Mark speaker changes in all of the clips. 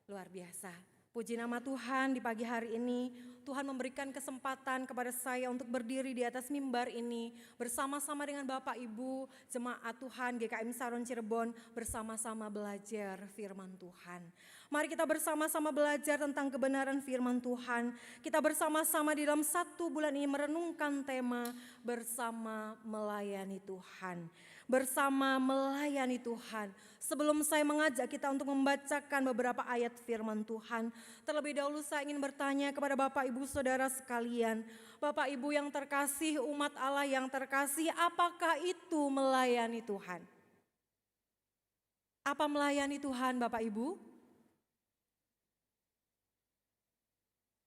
Speaker 1: Luar biasa. Puji nama Tuhan, di pagi hari ini Tuhan memberikan kesempatan kepada saya untuk berdiri di atas mimbar ini bersama-sama dengan Bapak Ibu jemaat Tuhan GKM Saron Cirebon, bersama-sama belajar firman Tuhan. Mari kita bersama-sama belajar tentang kebenaran firman Tuhan. Kita bersama-sama di dalam 1 bulan ini merenungkan tema bersama melayani Tuhan. Bersama melayani Tuhan. Sebelum saya mengajak kita untuk membacakan beberapa ayat firman Tuhan, terlebih dahulu saya ingin bertanya kepada Bapak Ibu Saudara sekalian. Bapak Ibu yang terkasih, umat Allah yang terkasih, apakah itu melayani Tuhan? Apa melayani Tuhan Bapak Ibu?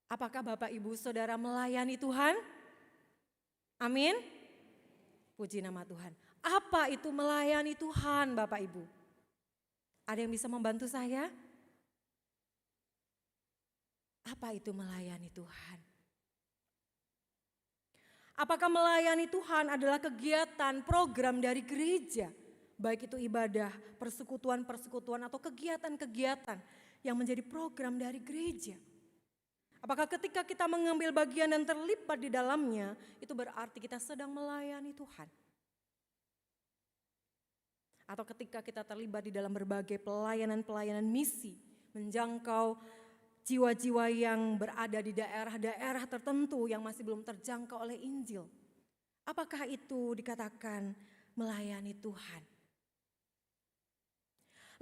Speaker 1: Apakah Bapak Ibu Saudara melayani Tuhan? Amin. Puji nama Tuhan. Apa itu melayani Tuhan Bapak Ibu? Ada yang bisa membantu saya? Apa itu melayani Tuhan? Apakah melayani Tuhan adalah kegiatan program dari gereja? Baik itu ibadah, persekutuan-persekutuan atau kegiatan-kegiatan yang menjadi program dari gereja. Apakah ketika kita mengambil bagian dan terlibat di dalamnya, itu berarti kita sedang melayani Tuhan? Atau ketika kita terlibat di dalam berbagai pelayanan-pelayanan misi, menjangkau jiwa-jiwa yang berada di daerah-daerah tertentu yang masih belum terjangkau oleh Injil. Apakah itu dikatakan melayani Tuhan?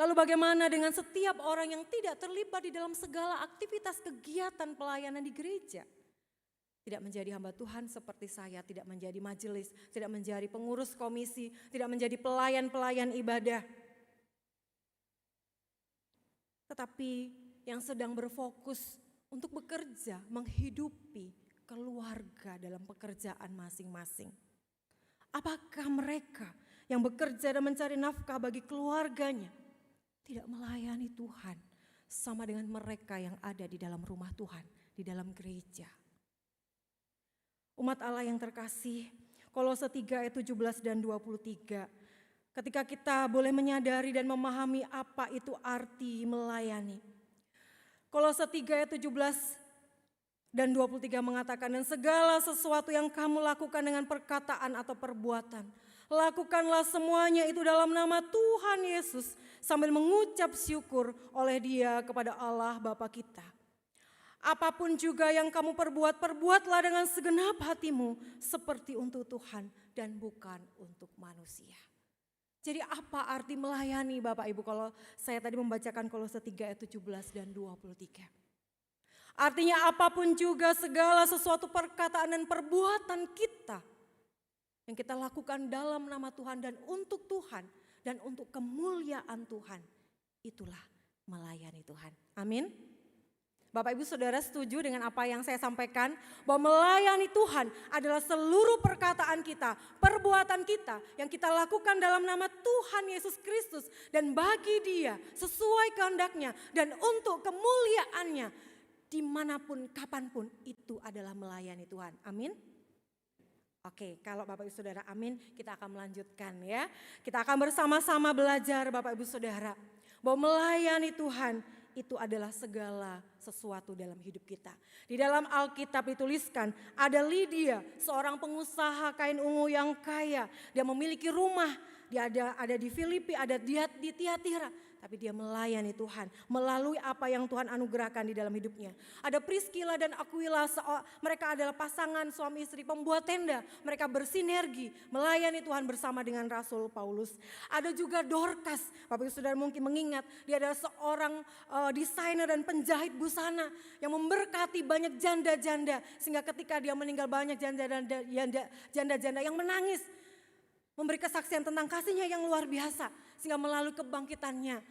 Speaker 1: Lalu bagaimana dengan setiap orang yang tidak terlibat di dalam segala aktivitas kegiatan pelayanan di gereja? Tidak menjadi hamba Tuhan seperti saya, tidak menjadi majelis, tidak menjadi pengurus komisi, tidak menjadi pelayan-pelayan ibadah. Tetapi yang sedang berfokus untuk bekerja, menghidupi keluarga dalam pekerjaan masing-masing. Apakah mereka yang bekerja dan mencari nafkah bagi keluarganya tidak melayani Tuhan sama dengan mereka yang ada di dalam rumah Tuhan, di dalam gereja? Umat Allah yang terkasih, Kolose 3 ayat 17 dan 23. Ketika kita boleh menyadari dan memahami apa itu arti melayani. Kolose 3 ayat 17 dan 23 mengatakan, dan segala sesuatu yang kamu lakukan dengan perkataan atau perbuatan, lakukanlah semuanya itu dalam nama Tuhan Yesus sambil mengucap syukur oleh Dia kepada Allah Bapa kita. Apapun juga yang kamu perbuat, perbuatlah dengan segenap hatimu seperti untuk Tuhan dan bukan untuk manusia. Jadi apa arti melayani Bapak Ibu kalau saya tadi membacakan Kolose 3 ayat 17 dan 23. Artinya apapun juga segala sesuatu perkataan dan perbuatan kita yang kita lakukan dalam nama Tuhan dan untuk Tuhan dan untuk kemuliaan Tuhan, itulah melayani Tuhan. Amin. Bapak Ibu Saudara setuju dengan apa yang saya sampaikan? Bahwa melayani Tuhan adalah seluruh perkataan kita, perbuatan kita yang kita lakukan dalam nama Tuhan Yesus Kristus. Dan bagi Dia sesuai kehendaknya dan untuk kemuliaannya dimanapun, kapanpun itu adalah melayani Tuhan. Amin. Oke, kalau Bapak Ibu Saudara amin, kita akan melanjutkan ya. Kita akan bersama-sama belajar Bapak Ibu Saudara. Bahwa melayani Tuhan itu adalah segala sesuatu dalam hidup kita. Di dalam Alkitab dituliskan ada Lydia, seorang pengusaha kain ungu yang kaya. Dia memiliki rumah, dia ada di Filipi, ada di Tiatira. Tapi dia melayani Tuhan melalui apa yang Tuhan anugerahkan di dalam hidupnya. Ada Priscilla dan Aquila, mereka adalah pasangan suami istri pembuat tenda. Mereka bersinergi melayani Tuhan bersama dengan Rasul Paulus. Ada juga Dorcas, Bapak Ibu Saudara mungkin mengingat, dia adalah seorang desainer dan penjahit busana yang memberkati banyak janda-janda. Sehingga ketika dia meninggal banyak janda-janda yang menangis. Memberi kesaksian tentang kasihnya yang luar biasa. Sehingga melalui kebangkitannya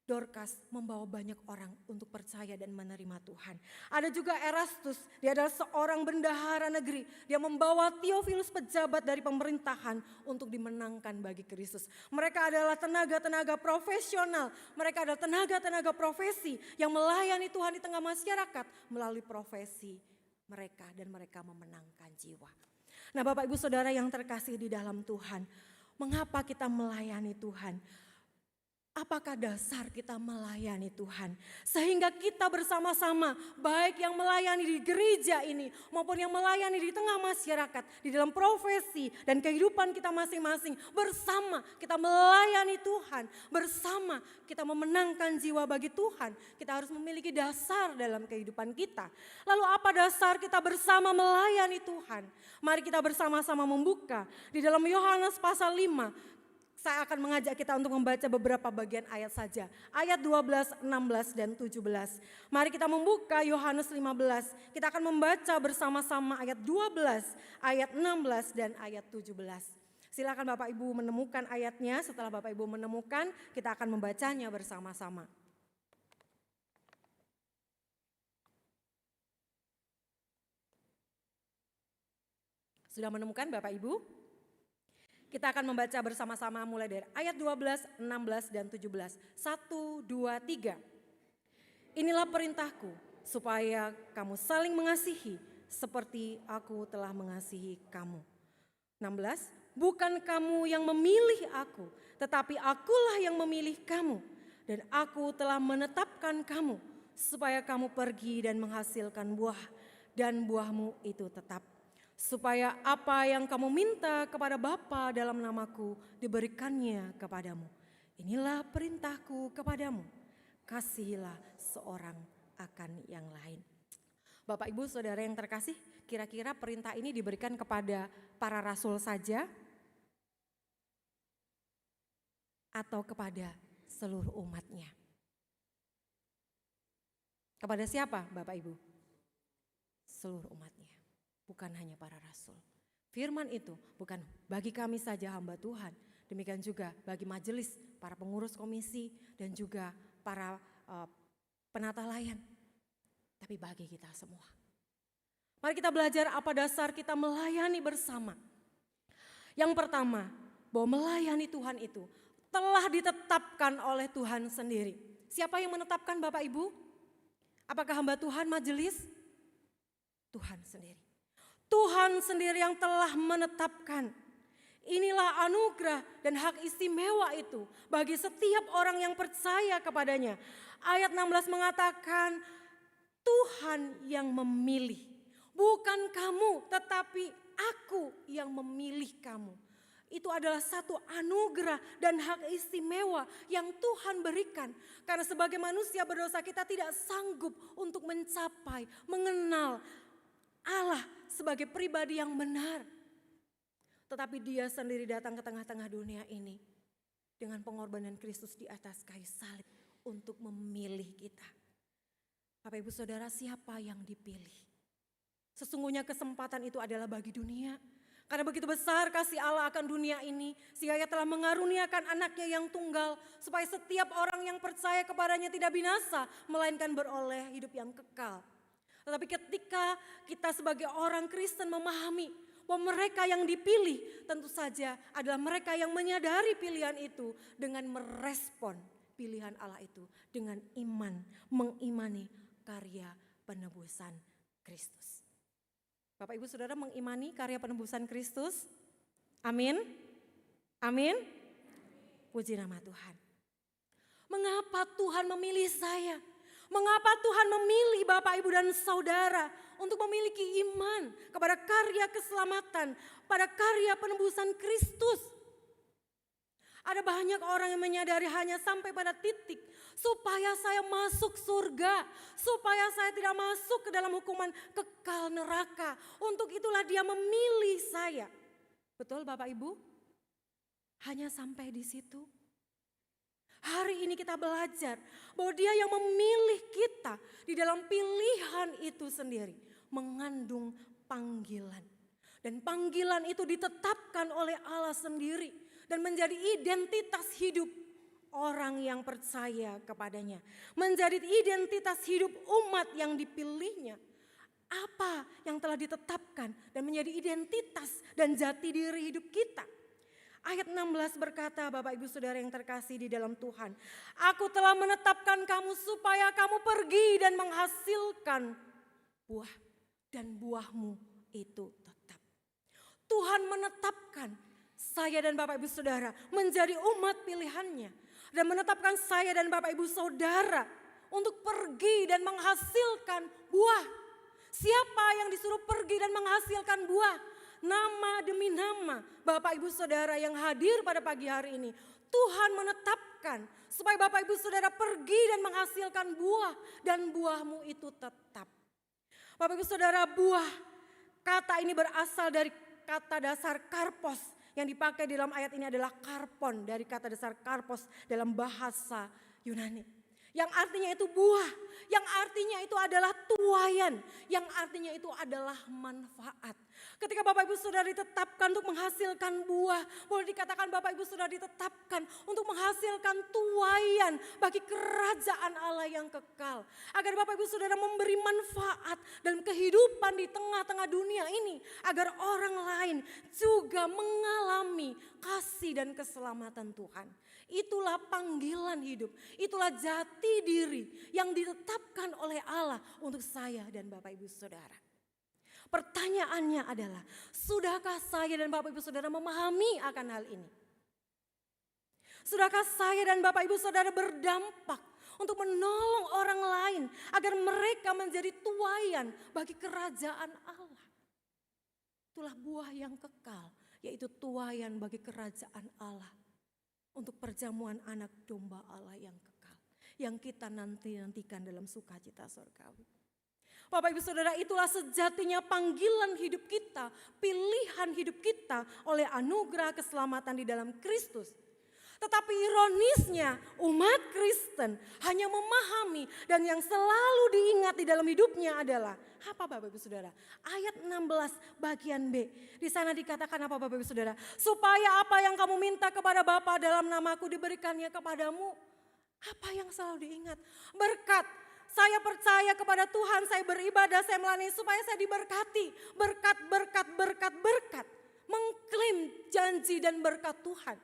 Speaker 1: Dorcas membawa banyak orang untuk percaya dan menerima Tuhan. Ada juga Erastus, dia adalah seorang bendahara negeri. Dia membawa Theophilus pejabat dari pemerintahan untuk dimenangkan bagi Kristus. Mereka adalah tenaga-tenaga profesional. Mereka adalah tenaga-tenaga profesi yang melayani Tuhan di tengah masyarakat melalui profesi mereka dan mereka memenangkan jiwa. Nah Bapak Ibu Saudara yang terkasih di dalam Tuhan, mengapa kita melayani Tuhan? Apakah dasar kita melayani Tuhan? Sehingga kita bersama-sama, baik yang melayani di gereja ini maupun yang melayani di tengah masyarakat, di dalam profesi dan kehidupan kita masing-masing, bersama kita melayani Tuhan, bersama kita memenangkan jiwa bagi Tuhan. Kita harus memiliki dasar dalam kehidupan kita. Lalu apa dasar kita bersama melayani Tuhan? Mari kita bersama-sama membuka di dalam Yohanes pasal 5. Saya akan mengajak kita untuk membaca beberapa bagian ayat saja. Ayat 12, 16, dan 17. Mari kita membuka Yohanes 15. Kita akan membaca bersama-sama ayat 12, ayat 16, dan ayat 17. Silakan Bapak Ibu menemukan ayatnya. Setelah Bapak Ibu menemukan, kita akan membacanya bersama-sama. Sudah menemukan Bapak Ibu? Kita akan membaca bersama-sama mulai dari ayat 12, 16, dan 17. 1, 2, 3. Inilah perintahku, supaya kamu saling mengasihi seperti aku telah mengasihi kamu. 16. Bukan kamu yang memilih aku, tetapi akulah yang memilih kamu. Dan aku telah menetapkan kamu, supaya kamu pergi dan menghasilkan buah, dan buahmu itu tetap. Supaya apa yang kamu minta kepada Bapa dalam namaku diberikannya kepadamu. Inilah perintahku kepadamu, kasihilah seorang akan yang lain. Bapak Ibu Saudara yang terkasih, kira-kira perintah ini diberikan kepada para rasul saja atau kepada seluruh umatnya? Kepada siapa Bapak Ibu? Seluruh umatnya. Bukan hanya para rasul. Firman itu bukan bagi kami saja hamba Tuhan. Demikian juga bagi majelis, para pengurus komisi dan juga para penata layan. Tapi bagi kita semua. Mari kita belajar apa dasar kita melayani bersama. Yang pertama, bahwa melayani Tuhan itu telah ditetapkan oleh Tuhan sendiri. Siapa yang menetapkan Bapak Ibu? Apakah hamba Tuhan majelis? Tuhan sendiri. Tuhan sendiri yang telah menetapkan. Inilah anugerah dan hak istimewa itu bagi setiap orang yang percaya kepadanya. Ayat 16 mengatakan Tuhan yang memilih. Bukan kamu tetapi aku yang memilih kamu. Itu adalah satu anugerah dan hak istimewa yang Tuhan berikan. Karena sebagai manusia berdosa kita tidak sanggup untuk mencapai, mengenal Allah sebagai pribadi yang benar. Tetapi Dia sendiri datang ke tengah-tengah dunia ini dengan pengorbanan Kristus di atas kayu salib untuk memilih kita. Bapak Ibu Saudara, siapa yang dipilih? Sesungguhnya kesempatan itu adalah bagi dunia. Karena begitu besar kasih Allah akan dunia ini, sehingga Ia telah mengaruniakan anaknya yang tunggal, supaya setiap orang yang percaya kepadanya tidak binasa, melainkan beroleh hidup yang kekal. Tetapi ketika kita sebagai orang Kristen memahami bahwa mereka yang dipilih tentu saja adalah mereka yang menyadari pilihan itu dengan merespon pilihan Allah itu dengan iman, mengimani karya penebusan Kristus. Bapak Ibu Saudara mengimani karya penebusan Kristus? Amin. Amin. Puji nama Tuhan. Mengapa Tuhan memilih saya? Mengapa Tuhan memilih Bapak, Ibu, dan Saudara untuk memiliki iman kepada karya keselamatan, pada karya penebusan Kristus? Ada banyak orang yang menyadari hanya sampai pada titik supaya saya masuk surga, supaya saya tidak masuk ke dalam hukuman kekal neraka. Untuk itulah Dia memilih saya. Betul Bapak Ibu? Hanya sampai di situ. Hari ini kita belajar bahwa Dia yang memilih kita di dalam pilihan itu sendiri mengandung panggilan. Dan panggilan itu ditetapkan oleh Allah sendiri dan menjadi identitas hidup orang yang percaya kepadanya. Menjadi identitas hidup umat yang dipilihnya. Apa yang telah ditetapkan dan menjadi identitas dan jati diri hidup kita. Ayat 16 berkata, Bapak Ibu Saudara yang terkasih di dalam Tuhan, aku telah menetapkan kamu supaya kamu pergi dan menghasilkan buah, dan buahmu itu tetap. Tuhan menetapkan saya dan Bapak Ibu Saudara menjadi umat pilihannya. dan menetapkan saya dan Bapak Ibu Saudara untuk pergi dan menghasilkan buah. Siapa yang disuruh pergi dan menghasilkan buah? Nama demi nama Bapak Ibu Saudara yang hadir pada pagi hari ini. Tuhan menetapkan supaya Bapak Ibu Saudara pergi dan menghasilkan buah dan buahmu itu tetap. Bapak Ibu Saudara, buah kata ini berasal dari kata dasar karpos. Yang dipakai di dalam ayat ini adalah karpon, dari kata dasar karpos dalam bahasa Yunani. Yang artinya itu buah, yang artinya itu adalah tuaian, yang artinya itu adalah manfaat. Ketika Bapak Ibu Saudara ditetapkan untuk menghasilkan buah, boleh dikatakan Bapak Ibu Saudara ditetapkan untuk menghasilkan tuaian bagi kerajaan Allah yang kekal. Agar Bapak Ibu Saudara memberi manfaat dalam kehidupan di tengah-tengah dunia ini. Agar orang lain juga mengalami kasih dan keselamatan Tuhan. Itulah panggilan hidup, itulah jati diri yang ditetapkan oleh Allah untuk saya dan Bapak Ibu Saudara. Pertanyaannya adalah, sudahkah saya dan Bapak Ibu Saudara memahami akan hal ini? Sudahkah saya dan Bapak Ibu Saudara berdampak untuk menolong orang lain agar mereka menjadi tuaian bagi kerajaan Allah? Itulah buah yang kekal, yaitu tuaian bagi kerajaan Allah. Untuk perjamuan anak domba Allah yang kekal. Yang kita nantikan dalam sukacita surgawi. Bapak Ibu Saudara, itulah sejatinya panggilan hidup kita. Pilihan hidup kita oleh anugerah keselamatan di dalam Kristus. Tetapi ironisnya umat Kristen hanya memahami dan yang selalu diingat di dalam hidupnya adalah apa Bapak Ibu Saudara? Ayat 16 bagian B. Di sana dikatakan apa Bapak Ibu Saudara? Supaya apa yang kamu minta kepada Bapa dalam namaku diberikannya kepadamu. Apa yang selalu diingat? Berkat. Saya percaya kepada Tuhan, saya beribadah, saya melayani supaya saya diberkati. Berkat, berkat, berkat, berkat. Mengklaim janji dan berkat Tuhan.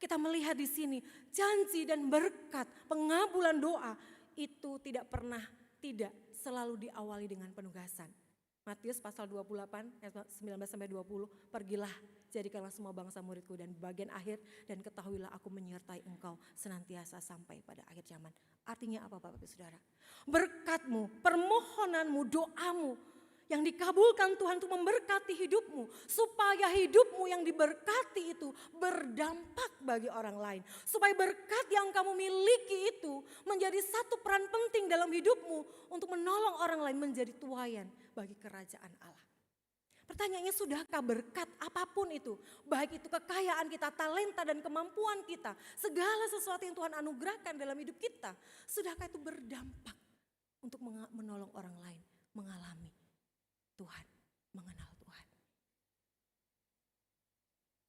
Speaker 1: Kita melihat di sini janji dan berkat pengabulan doa itu tidak selalu diawali dengan penugasan. Matius pasal 28 ayat 19 sampai 20, pergilah jadikanlah semua bangsa muridku dan bagian akhir dan ketahuilah aku menyertai engkau senantiasa sampai pada akhir zaman. Artinya apa Bapak Ibu Saudara? Berkatmu, permohonanmu, doamu yang dikabulkan Tuhan untuk memberkati hidupmu. Supaya hidupmu yang diberkati itu berdampak bagi orang lain. Supaya berkat yang kamu miliki itu menjadi satu peran penting dalam hidupmu. Untuk menolong orang lain menjadi tuaian bagi kerajaan Allah. Pertanyaannya, sudahkah berkat apapun itu. Baik itu kekayaan kita, talenta dan kemampuan kita. Segala sesuatu yang Tuhan anugerahkan dalam hidup kita. Sudahkah itu berdampak untuk menolong orang lain mengalami Tuhan, mengenal Tuhan.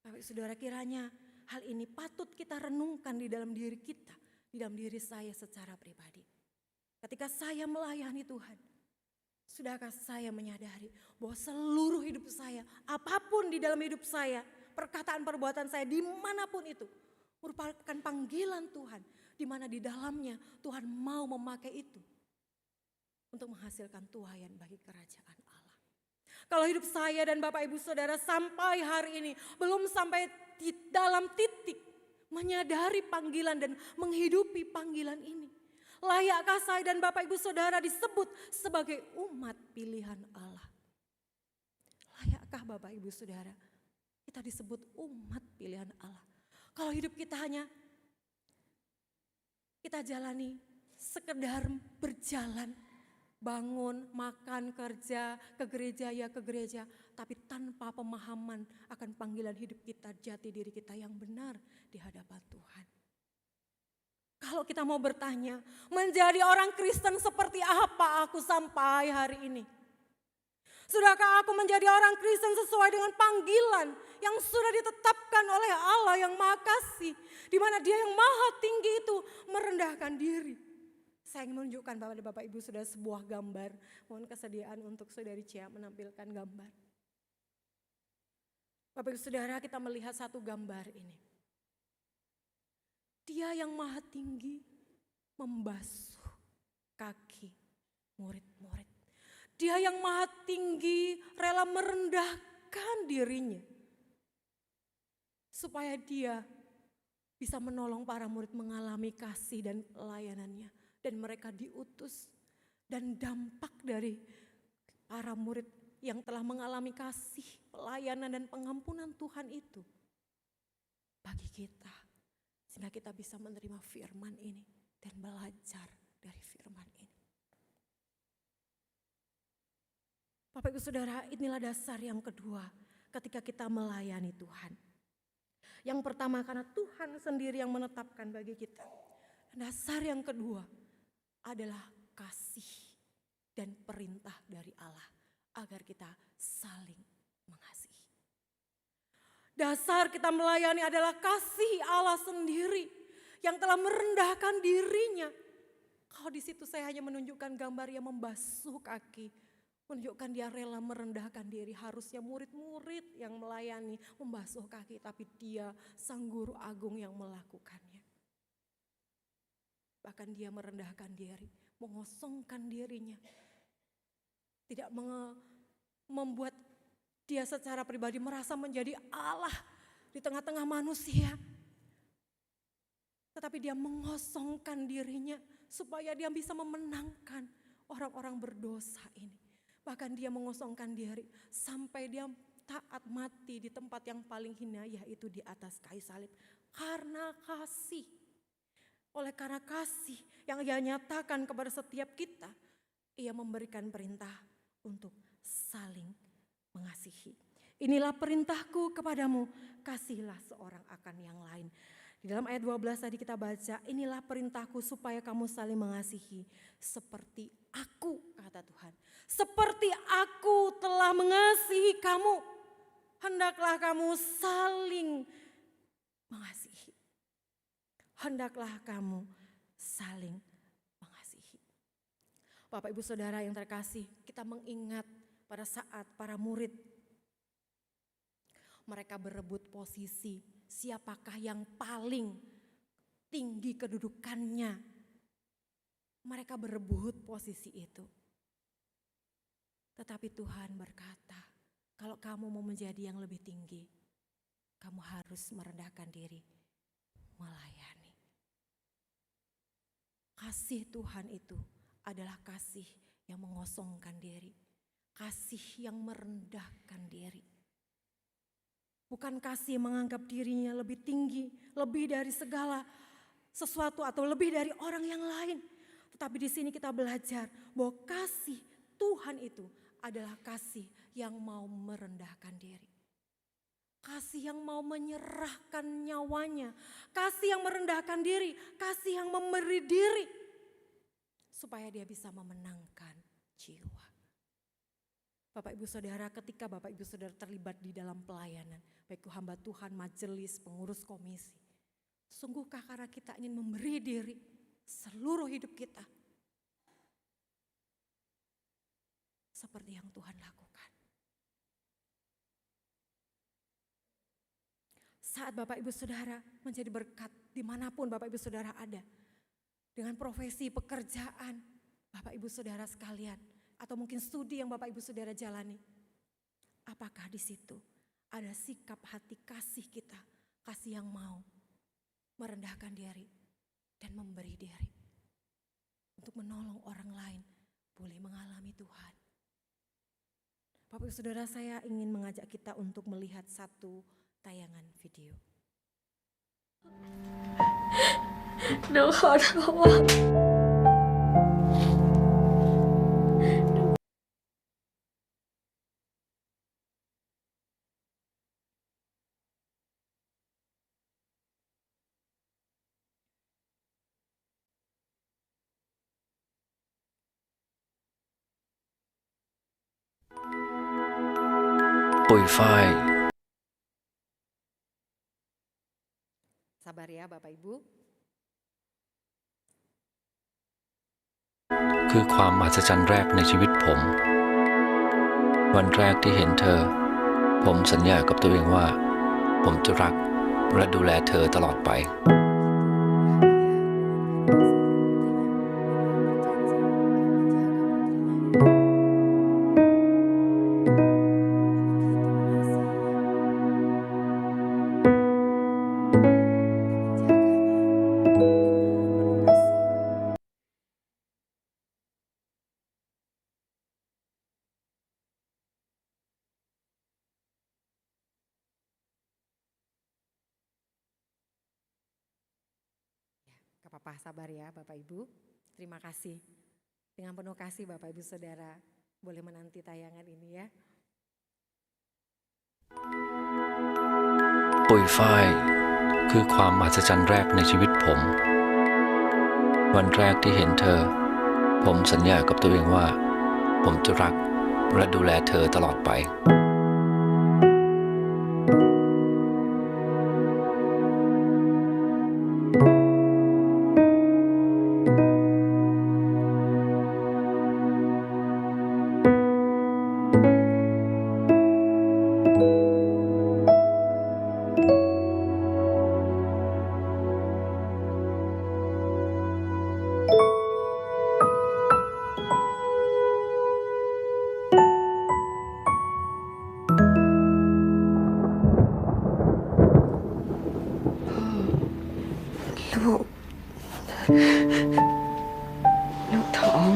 Speaker 1: Bapak Saudara, kiranya hal ini patut kita renungkan di dalam diri kita, di dalam diri saya secara pribadi. Ketika saya melayani Tuhan, sudahkah saya menyadari bahwa seluruh hidup saya, apapun di dalam hidup saya, perkataan perbuatan saya dimanapun itu, merupakan panggilan Tuhan, di mana di dalamnya Tuhan mau memakai itu untuk menghasilkan tuaian bagi kerajaan Allah. Kalau hidup saya dan Bapak Ibu Saudara sampai hari ini belum sampai di dalam titik menyadari panggilan dan menghidupi panggilan ini. Layakkah saya dan Bapak Ibu Saudara disebut sebagai umat pilihan Allah? Layakkah Bapak Ibu Saudara kita disebut umat pilihan Allah? Kalau hidup kita hanya kita jalani sekedar berjalan, bangun, makan, kerja, ke gereja ya ke gereja. Tapi tanpa pemahaman akan panggilan hidup kita, jati diri kita yang benar di hadapan Tuhan. Kalau kita mau bertanya, menjadi orang Kristen seperti apa aku sampai hari ini? Sudahkah aku menjadi orang Kristen sesuai dengan panggilan yang sudah ditetapkan oleh Allah yang Maha Kasih? Di mana Dia yang Maha Tinggi itu merendahkan diri. Saya ingin menunjukkan kepada Bapak Ibu Saudara sebuah gambar. Mohon kesediaan untuk Saudari Cia menampilkan gambar. Bapak Ibu Saudara, kita melihat satu gambar ini. Dia yang Maha Tinggi membasuh kaki murid-murid. Dia yang Maha Tinggi rela merendahkan dirinya. Supaya Dia bisa menolong para murid mengalami kasih dan layanannya. Dan mereka diutus. Dan dampak dari para murid yang telah mengalami kasih, pelayanan dan pengampunan Tuhan itu bagi kita. Sehingga kita bisa menerima firman ini dan belajar dari firman ini. Bapak Ibu Saudara, inilah dasar yang kedua ketika kita melayani Tuhan. Yang pertama karena Tuhan sendiri yang menetapkan bagi kita. Dasar yang kedua adalah kasih dan perintah dari Allah agar kita saling mengasihi. Dasar kita melayani adalah kasih Allah sendiri yang telah merendahkan dirinya. Kalau di situ saya hanya menunjukkan gambar yang membasuh kaki, menunjukkan dia rela merendahkan diri. Harusnya murid-murid yang melayani membasuh kaki, tapi dia sang guru agung yang melakukannya. Bahkan dia merendahkan diri, mengosongkan dirinya. Tidak membuat dia secara pribadi merasa menjadi Allah di tengah-tengah manusia. Tetapi dia mengosongkan dirinya supaya dia bisa memenangkan orang-orang berdosa ini. Bahkan dia mengosongkan diri sampai dia taat mati di tempat yang paling hina, yaitu di atas kayu salib. Karena kasih. Oleh karena kasih yang ia nyatakan kepada setiap kita, ia memberikan perintah untuk saling mengasihi. Inilah perintahku kepadamu, kasihilah seorang akan yang lain. Di dalam ayat 12 tadi kita baca, inilah perintahku supaya kamu saling mengasihi seperti aku, kata Tuhan. Seperti aku telah mengasihi kamu, hendaklah kamu saling mengasihi. Hendaklah kamu saling mengasihi. Bapak Ibu Saudara yang terkasih, kita mengingat pada saat para murid mereka berebut posisi, siapakah yang paling tinggi kedudukannya. Mereka berebut posisi itu. Tetapi Tuhan berkata, kalau kamu mau menjadi yang lebih tinggi, kamu harus merendahkan diri, melayani. Kasih Tuhan itu adalah kasih yang mengosongkan diri. Kasih yang merendahkan diri. Bukan kasih yang menganggap dirinya lebih tinggi, lebih dari segala sesuatu atau lebih dari orang yang lain. Tetapi di sini kita belajar bahwa kasih Tuhan itu adalah kasih yang mau merendahkan diri. Kasih yang mau menyerahkan nyawanya, kasih yang merendahkan diri, kasih yang memberi diri. Supaya dia bisa memenangkan jiwa. Bapak Ibu Saudara, ketika Bapak Ibu Saudara terlibat di dalam pelayanan, baik itu hamba Tuhan, majelis, pengurus komisi. Sungguhkah karena kita ingin memberi diri seluruh hidup kita? Seperti yang Tuhan lakukan. Saat Bapak Ibu Saudara menjadi berkat dimanapun Bapak Ibu Saudara ada. Dengan profesi, pekerjaan Bapak Ibu Saudara sekalian. Atau mungkin studi yang Bapak Ibu Saudara jalani. Apakah di situ ada sikap hati kasih kita. Kasih yang mau merendahkan diri dan memberi diri. Untuk menolong orang lain boleh mengalami Tuhan. Bapak Ibu Saudara, saya ingin mengajak kita untuk melihat satu tayangan video.
Speaker 2: หนูขอโทษ
Speaker 3: ปุ๋ยฝ้าย
Speaker 1: Sabar ya Bapak Ibu.
Speaker 3: คือความมหัศจรรย์แรกในชีวิตผม วันแรกที่เห็นเธอ ผมสัญญากับตัวเองว่า ผมจะรักและดูแลเธอตลอดไป
Speaker 1: Menjaga apa-apa, sabar ya Bapak Ibu. Terima kasih. Dengan penuh kasih Bapak Ibu Saudara boleh menanti tayangan ini ya.
Speaker 3: ปุยฝ้ายคือความมหัศจรรย์แรกในชีวิตผม วันแรกที่เห็นเธอ ผมสัญญากับตัวเองว่า ผมจะรักและดูแลเธอตลอดไป
Speaker 2: ลูกท้อง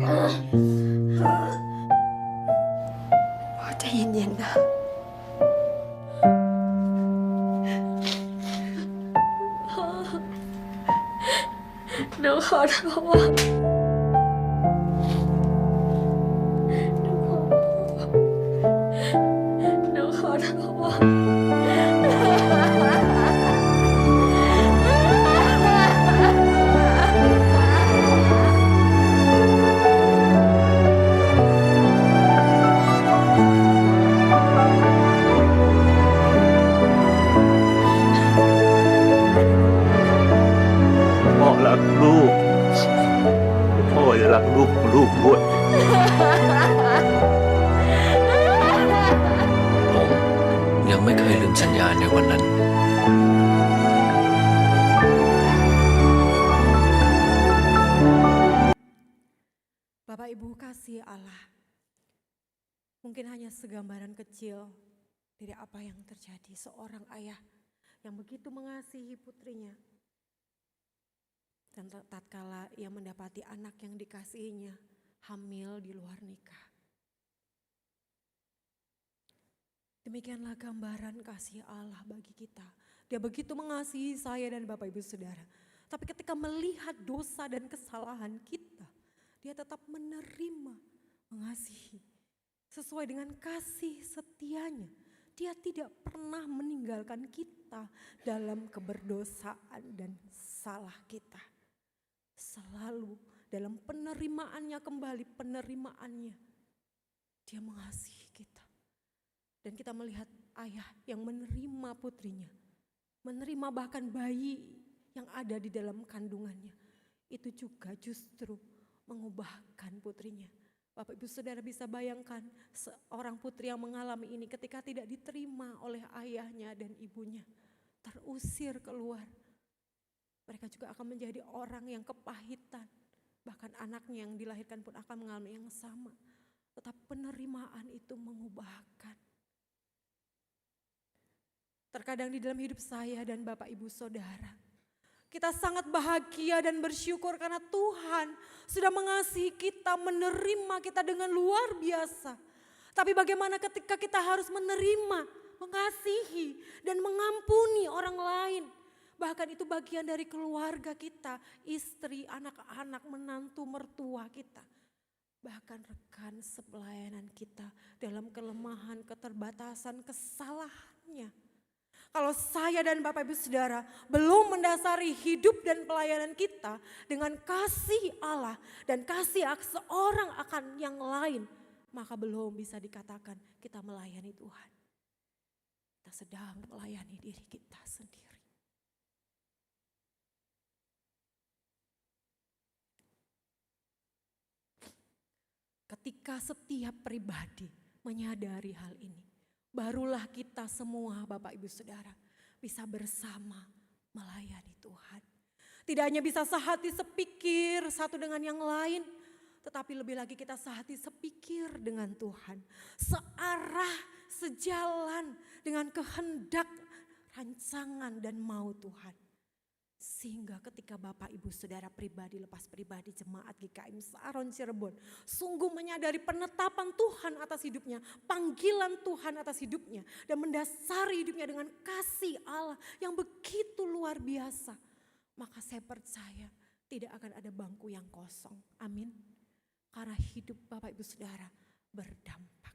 Speaker 2: พ่อใจเย็นๆนะพ่อหนูขอโทษหนูขอโทษ
Speaker 4: พ่อรักลูก พ่อจะรักลูกของลูกด้วย
Speaker 3: ผมยังไม่เคยลืมสัญญาในวันนั้น
Speaker 1: Bapak Ibu kasih Allah, mungkin hanya segambaran kecil dari apa yang terjadi seorang ayah yang begitu mengasihi putrinya. Dan tatkala ia mendapati anak yang dikasihinya hamil di luar nikah. Demikianlah gambaran kasih Allah bagi kita. Dia begitu mengasihi saya dan Bapak Ibu Saudara. Tapi ketika melihat dosa dan kesalahan kita, dia tetap menerima, mengasihi. Sesuai dengan kasih setianya, dia tidak pernah meninggalkan kita dalam keberdosaan dan salah kita. Selalu dalam penerimaannya kembali, penerimaannya, dia mengasihi kita. Dan kita melihat ayah yang menerima putrinya, menerima bahkan bayi yang ada di dalam kandungannya. Itu juga justru mengubahkan putrinya. Bapak Ibu Saudara bisa bayangkan seorang putri yang mengalami ini ketika tidak diterima oleh ayahnya dan ibunya. Terusir keluar. Mereka juga akan menjadi orang yang kepahitan. Bahkan anaknya yang dilahirkan pun akan mengalami yang sama. Tetapi penerimaan itu mengubahkan. Terkadang di dalam hidup saya dan Bapak Ibu Saudara, kita sangat bahagia dan bersyukur karena Tuhan sudah mengasihi kita, menerima kita dengan luar biasa. Tapi bagaimana ketika kita harus menerima, mengasihi dan mengampuni orang lain. Bahkan itu bagian dari keluarga kita, istri, anak-anak, menantu, mertua kita. Bahkan rekan sepelayanan kita dalam kelemahan, keterbatasan, kesalahannya. Kalau saya dan Bapak Ibu Saudara belum mendasari hidup dan pelayanan kita dengan kasih Allah dan kasih seorang akan yang lain, maka belum bisa dikatakan kita melayani Tuhan. Kita sedang melayani diri kita sendiri. Ketika setiap pribadi menyadari hal ini, barulah kita semua Bapak Ibu Saudara bisa bersama melayani Tuhan. Tidak hanya bisa sehati sepikir satu dengan yang lain, tetapi lebih lagi kita sehati sepikir dengan Tuhan. Searah, sejalan dengan kehendak, rancangan dan mau Tuhan. Sehingga ketika Bapak Ibu Saudara pribadi, lepas pribadi jemaat GKM Saron Cirebon sungguh menyadari penetapan Tuhan atas hidupnya, panggilan Tuhan atas hidupnya, dan mendasari hidupnya dengan kasih Allah yang begitu luar biasa, maka saya percaya tidak akan ada bangku yang kosong. Amin. Karena hidup Bapak Ibu Saudara berdampak.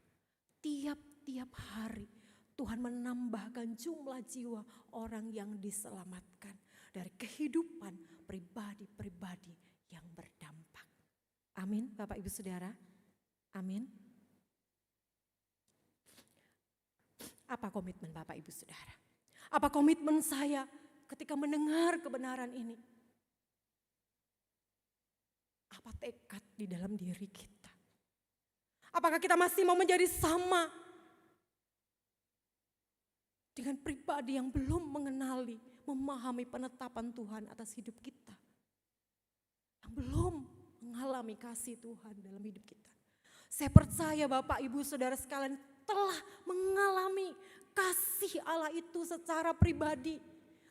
Speaker 1: Tiap-tiap hari Tuhan menambahkan jumlah jiwa orang yang diselamatkan dari kehidupan pribadi-pribadi yang berdampak. Amin Bapak Ibu Saudara. Amin. Apa komitmen Bapak Ibu Saudara? Apa komitmen saya ketika mendengar kebenaran ini? Apa tekad di dalam diri kita? Apakah kita masih mau menjadi sama dengan pribadi yang belum mengenali, memahami penetapan Tuhan atas hidup kita, yang belum mengalami kasih Tuhan dalam hidup kita? Saya percaya Bapak Ibu Saudara sekalian telah mengalami kasih Allah itu secara pribadi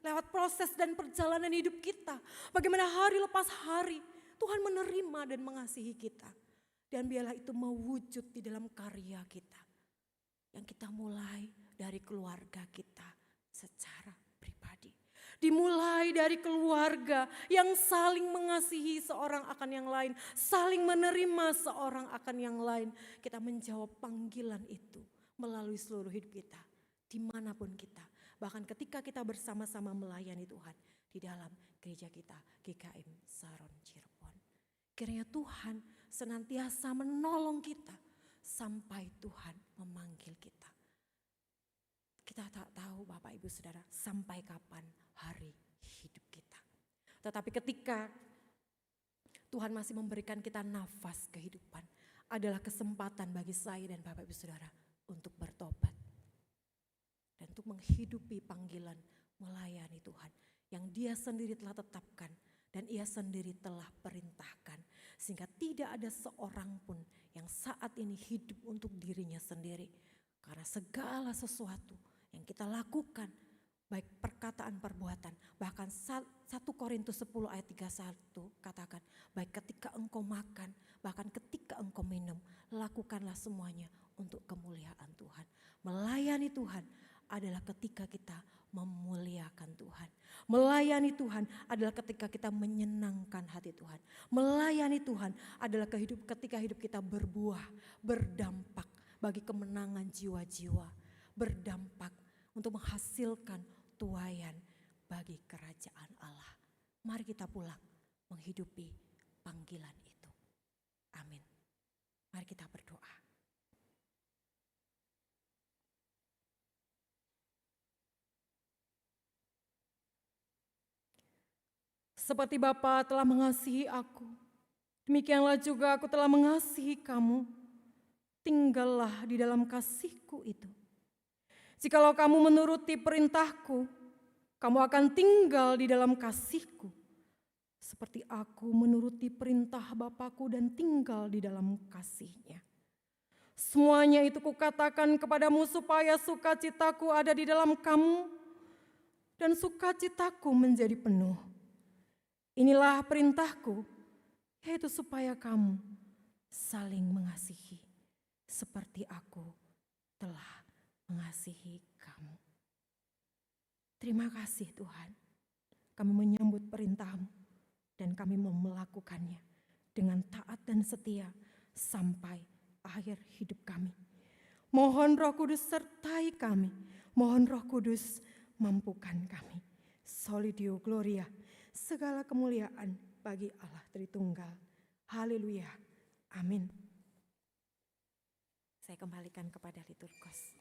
Speaker 1: lewat proses dan perjalanan hidup kita. Bagaimana hari lepas hari Tuhan menerima dan mengasihi kita, dan biarlah itu mewujud di dalam karya kita yang kita mulai dari keluarga kita secara pribadi. Dimulai dari keluarga yang saling mengasihi seorang akan yang lain, saling menerima seorang akan yang lain. Kita menjawab panggilan itu melalui seluruh hidup kita, dimanapun kita. Bahkan ketika kita bersama-sama melayani Tuhan di dalam gereja kita, GKM Saron Cirebon. Kiranya Tuhan senantiasa menolong kita sampai Tuhan memanggil kita. Kita tak tahu Bapak Ibu Saudara sampai kapan hari hidup kita. Tetapi ketika Tuhan masih memberikan kita nafas kehidupan, adalah kesempatan bagi saya dan Bapak Ibu Saudara untuk bertobat. Dan untuk menghidupi panggilan melayani Tuhan yang Dia sendiri telah tetapkan dan Ia sendiri telah perintahkan. Sehingga tidak ada seorang pun yang saat ini hidup untuk dirinya sendiri. Karena segala sesuatu yang kita lakukan, baik perkataan perbuatan, bahkan 1 Korintus 10 ayat 31 katakan, baik ketika engkau makan, bahkan ketika engkau minum, lakukanlah semuanya untuk kemuliaan Tuhan. Melayani Tuhan adalah ketika kita memuliakan Tuhan. Melayani Tuhan adalah ketika kita menyenangkan hati Tuhan. Melayani Tuhan adalah ketika hidup kita berbuah, berdampak bagi kemenangan jiwa-jiwa, berdampak untuk menghasilkan tuaian bagi kerajaan Allah. Mari kita pulang menghidupi panggilan itu. Amin. Mari kita berdoa. Seperti Bapa telah mengasihi aku, demikianlah juga aku telah mengasihi kamu. Tinggallah di dalam kasih-Ku itu. Jikalau kamu menuruti perintahku, kamu akan tinggal di dalam kasih-Ku. Seperti aku menuruti perintah Bapa-Ku dan tinggal di dalam kasih-Nya. Semuanya itu kukatakan kepadamu supaya sukacitaku ada di dalam kamu dan sukacitaku menjadi penuh. Inilah perintahku, yaitu supaya kamu saling mengasihi seperti aku telah mengasihi kamu. Terima kasih Tuhan, kami menyambut perintah-Mu dan kami mau melakukannya dengan taat dan setia sampai akhir hidup kami. Mohon Roh Kudus sertai kami, mohon Roh Kudus mampukan kami. Soli Deo Gloria. Segala kemuliaan bagi Allah Tritunggal. Haleluya. Amin. Saya kembalikan kepada liturgos.